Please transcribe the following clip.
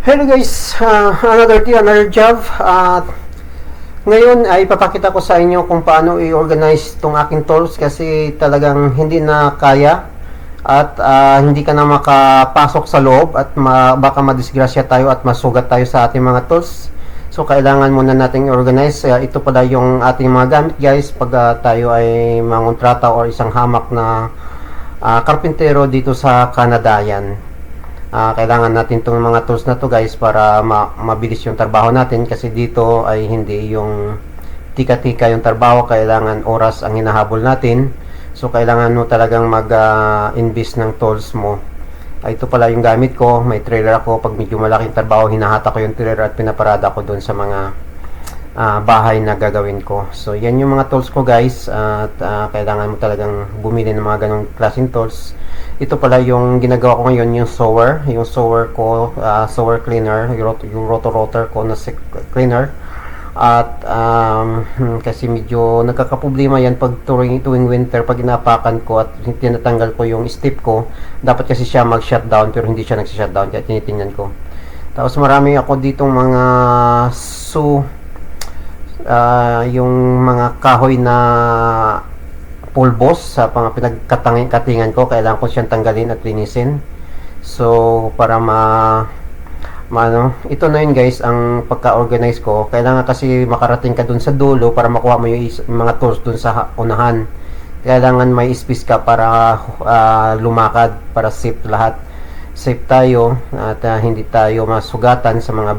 Hello guys, another day, another job. Ngayon ay ipapakita ko sa inyo kung paano i-organize itong aking tools kasi talagang hindi na kaya at hindi ka na makapasok sa loob at baka madisgrasya tayo at masugat tayo sa ating mga tools. So kailangan muna nating i-organize. Ito pala yung ating mga gamit guys pag tayo ay mangontrata or isang hamak na karpintero dito sa Canada yan. Kailangan natin itong mga tools na to guys para mabilis yung trabaho natin kasi dito ay hindi yung tika-tika yung trabaho, kailangan oras ang hinahabol natin. So kailangan mo talagang mag-invest ng tools mo. Ito pala yung gamit ko, may trailer ako. Pag medyo malaking trabaho, hinahata ko yung trailer at pinaparada ko doon sa mga bahay na gagawin ko. So yan yung mga tools ko guys at kailangan mo talagang bumili ng mga ganong klaseng tools. Ito pala yung ginagawa ko ngayon, yung sower ko, sower cleaner, yung rotor ko na cleaner. At kasi medyo nagkakaproblema yan pag tuwing winter, pag inaapakan ko at tinatanggal ko yung step ko. Dapat kasi siya mag-shutdown pero hindi siya nag-shutdown kaya tinitingnan ko. Tapos marami ako ditong mga yung mga kahoy na pulbos sa pinagkatingan ko, kailangan ko siyang tanggalin at linisin. So para ito na yun guys ang pagka-organize ko. Kailangan kasi makarating ka dun sa dulo para makuha mo yung mga tools dun sa unahan. Kailangan may space ka para lumakad, para safe lahat. Safe tayo at hindi tayo masugatan sa mga